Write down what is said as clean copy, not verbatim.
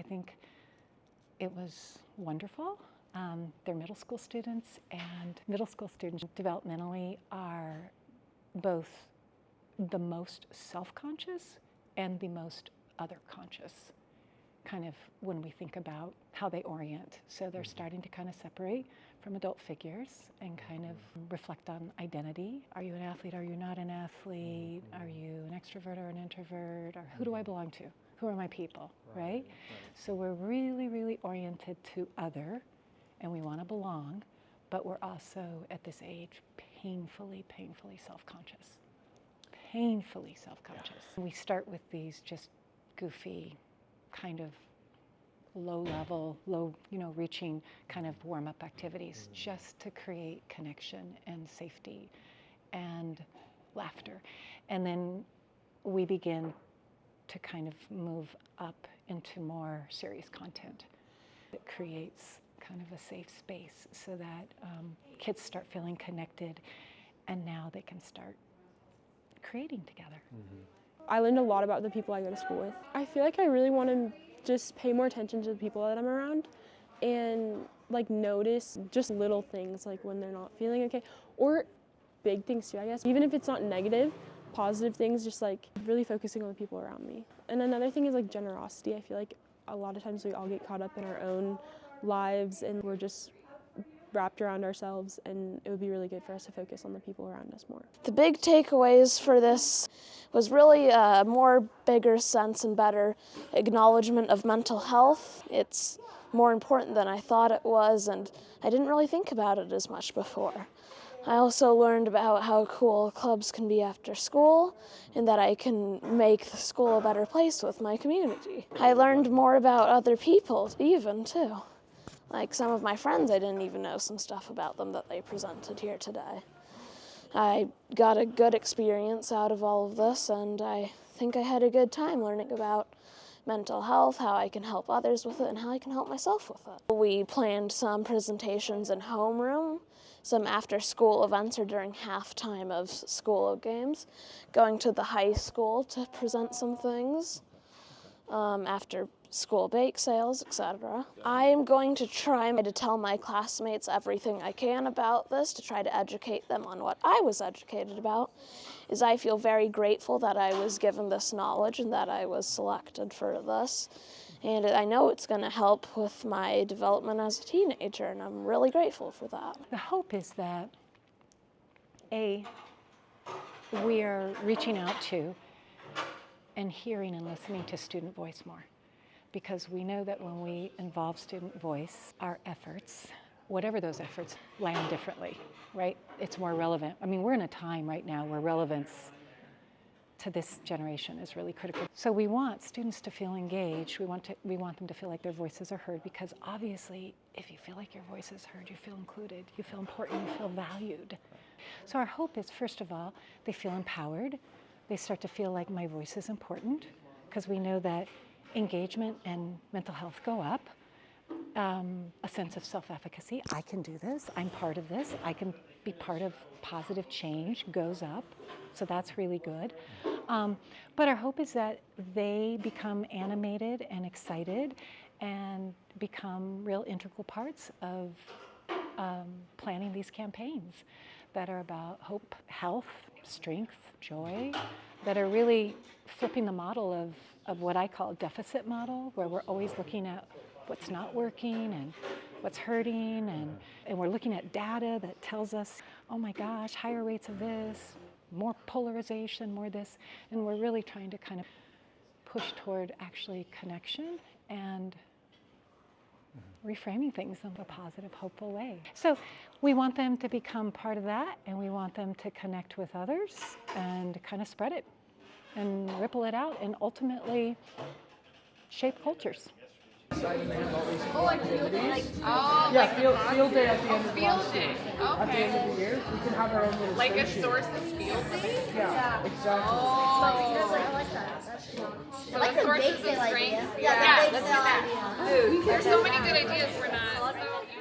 think it was wonderful. They're middle school students, and middle school students developmentally are both the most self-conscious and the most other-conscious, kind of when we think about how they orient. So they're starting to kind of separate from adult figures and kind of reflect on identity. Are you an athlete? Are you not an athlete? Are you an extrovert or an introvert? Or who do I belong to? Who are my people, right? So we're really, really oriented to other, and we want to belong, but we're also at this age painfully, painfully self-conscious. Painfully self-conscious. We start with these just goofy, kind of low-level, reaching kind of warm-up activities just to create connection and safety and laughter. And then we begin to kind of move up into more serious content that creates kind of a safe space so that kids start feeling connected, and now they can start creating together. I learned a lot about the people I go to school with. I feel like I really want to just pay more attention to the people that I'm around and like notice just little things, like when they're not feeling okay, or big things too, I guess. Even if it's not negative, positive things, just like really focusing on the people around me. And another thing is like generosity. I feel like a lot of times we all get caught up in our own lives and we're just wrapped around ourselves, and it would be really good for us to focus on the people around us more. The big takeaways for this was really a more bigger sense and better acknowledgement of mental health. It's more important than I thought it was, and I didn't really think about it as much before. I also learned about how cool clubs can be after school, and that I can make the school a better place with my community. I learned more about other people even too. Like some of my friends, I didn't even know some stuff about them that they presented here today. I got a good experience out of all of this, and I think I had a good time learning about mental health, how I can help others with it, and how I can help myself with it. We planned some presentations in homeroom, some after-school events or during halftime of school games, going to the high school to present some things, after school bake sales, etc. I am going to try to tell my classmates everything I can about this to try to educate them on what I was educated about, as I feel very grateful that I was given this knowledge and that I was selected for this. And I know it's going to help with my development as a teenager, and I'm really grateful for that. The hope is that, A, we are reaching out to and hearing and listening to student voice more, because we know that when we involve student voice, our efforts, whatever those efforts, land differently, right? It's more relevant. I mean, we're in a time right now where relevance to this generation is really critical. So we want students to feel engaged. We want them to feel like their voices are heard, because obviously, if you feel like your voice is heard, you feel included, you feel important, you feel valued. So our hope is, first of all, they feel empowered. They start to feel like my voice is important, because we know that engagement and mental health go up. A sense of self-efficacy. I can do this. I'm part of this. I can be part of positive change goes up. So that's really good. But our hope is that they become animated and excited and become real integral parts of planning these campaigns that are about hope, health, strength, joy, that are really flipping the model of what I call a deficit model, where we're always looking at what's not working and what's hurting, and we're looking at data that tells us, oh my gosh, higher rates of this, more polarization, more this, and we're really trying to kind of push toward actually connection and reframing things in a positive, hopeful way. So we want them to become part of that, and we want them to connect with others and kind of spread it and ripple it out and ultimately shape cultures. Oh, like field day? Like, yeah, like field day at the end of field day. At the end of the year, we can have our own little Like a station. sources field day? Yeah, exactly. Oh. I like that. That's cool. So I like the the sources bake of sale strength? idea. Yeah, The bake let's do sale that. idea. Dude, there's so many good ideas. We're not. So